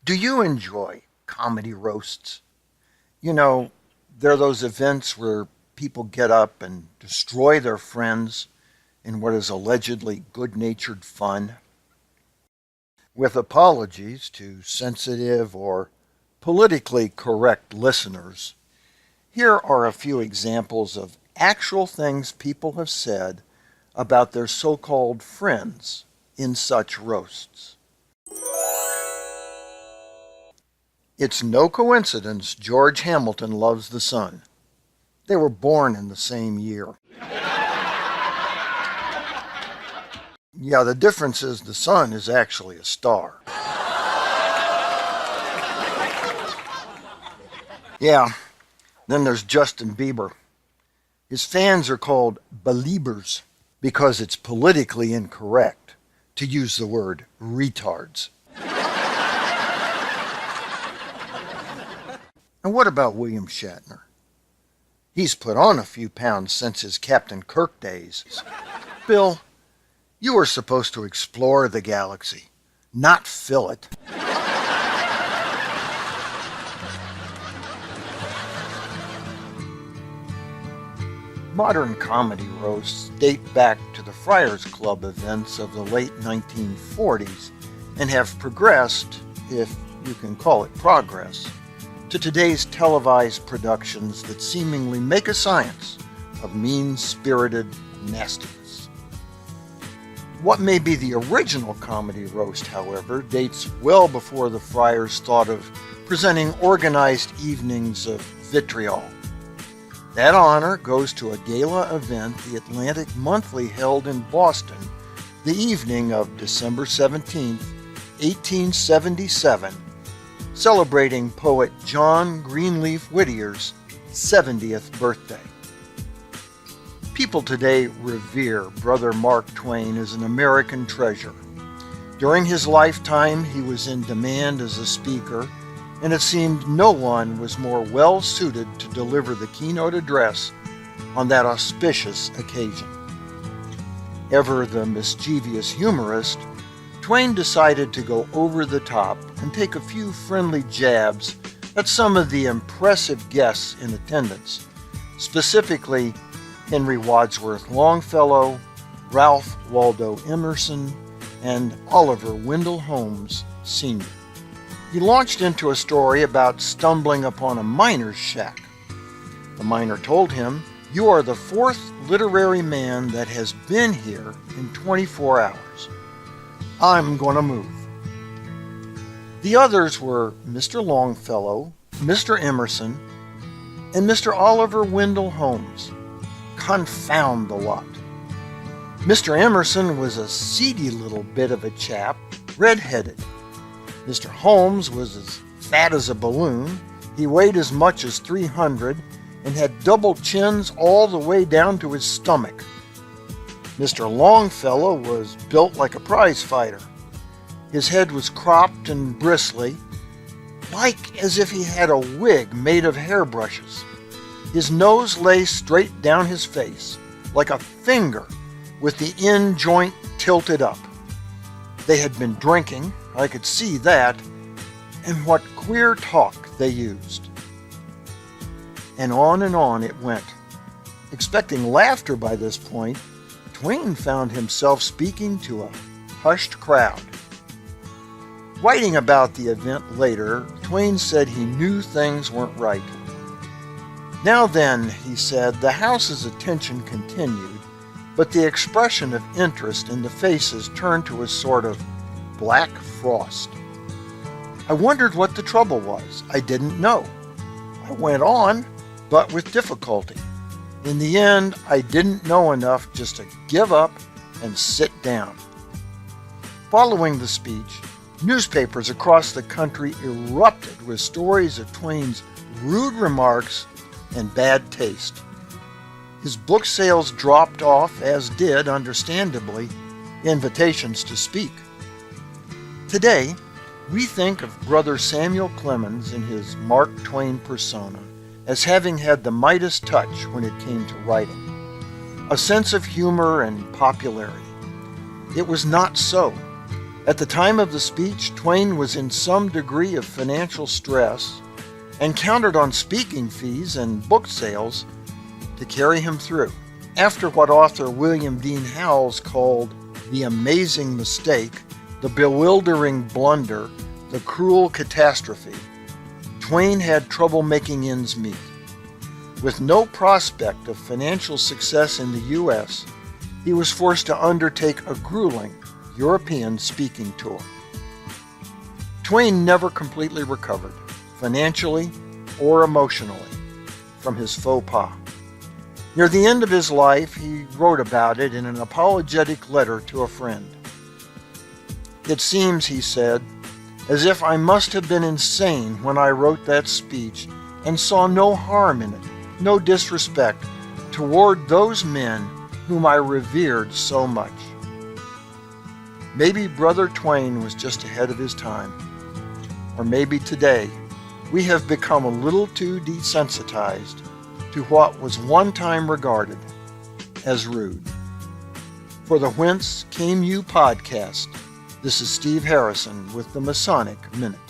Do you enjoy comedy roasts? You know, they're those events where people get up and destroy their friends in what is allegedly good natured fun. With apologies to sensitive or politically correct listeners, here are a few examples of actual things people have said about their so called friends in such roasts. It's no coincidence George Hamilton loves the sun. They were born in the same year. Yeah, the difference is the sun is actually a star. Yeah, then there's Justin Bieber. His fans are called Beliebers because it's politically incorrect to use the word retards. And what about William Shatner? He's put on a few pounds since his Captain Kirk days. Bill, you were supposed to explore the galaxy, not fill it. Modern comedy roasts date back to the Friars Club events of the late 1940s and have progressed, if you can call it progress, to today's televised productions that seemingly make a science of mean-spirited nastiness. What may be the original comedy roast, however, dates well before the Friars thought of presenting organized evenings of vitriol. That honor goes to a gala event the Atlantic Monthly held in Boston the evening of December 17, 1877, celebrating poet John Greenleaf Whittier's 70th birthday. People today revere Brother Mark Twain as an American treasure. During his lifetime, he was in demand as a speaker, and it seemed no one was more well suited to deliver the keynote address on that auspicious occasion. Ever the mischievous humorist, Twain decided to go over the top and take a few friendly jabs at some of the impressive guests in attendance, specifically Henry Wadsworth Longfellow, Ralph Waldo Emerson, and Oliver Wendell Holmes, Sr. He launched into a story about stumbling upon a miner's shack. The miner told him, "You are the fourth literary man that has been here in 24 hours. I'm going to move." The others were Mr. Longfellow, Mr. Emerson, and Mr. Oliver Wendell Holmes. Confound the lot. Mr. Emerson was a seedy little bit of a chap, red-headed. Mr. Holmes was as fat as a balloon. He weighed as much as 300 and had double chins all the way down to his stomach. Mr. Longfellow was built like a prize fighter. His head was cropped and bristly, like as if he had a wig made of hairbrushes. His nose lay straight down his face, like a finger with the end joint tilted up. They had been drinking, I could see that, and what queer talk they used. And on it went. Expecting laughter by this point, Twain found himself speaking to a hushed crowd. Writing about the event later, Twain said he knew things weren't right. "Now then," he said, "the house's attention continued, but the expression of interest in the faces turned to a sort of black frost. I wondered what the trouble was. I didn't know. I went on, but with difficulty. In the end, I didn't know enough just to give up and sit down." Following the speech, newspapers across the country erupted with stories of Twain's rude remarks and bad taste. His book sales dropped off, as did, understandably, invitations to speak. Today, we think of Brother Samuel Clemens in his Mark Twain persona as having had the Midas touch when it came to writing, a sense of humor and popularity. It was not so. At the time of the speech, Twain was in some degree of financial stress and counted on speaking fees and book sales to carry him through. After what author William Dean Howells called the amazing mistake, the bewildering blunder, the cruel catastrophe, Twain had trouble making ends meet. With no prospect of financial success in the U.S., he was forced to undertake a grueling European speaking tour. Twain never completely recovered, financially or emotionally, from his faux pas. Near the end of his life, he wrote about it in an apologetic letter to a friend. "It seems," he said, "as if I must have been insane when I wrote that speech and saw no harm in it, no disrespect toward those men whom I revered so much." Maybe Brother Twain was just ahead of his time. Or maybe today we have become a little too desensitized to what was one time regarded as rude. For the Whence Came You podcast, this is Steve Harrison with the Masonic Minute.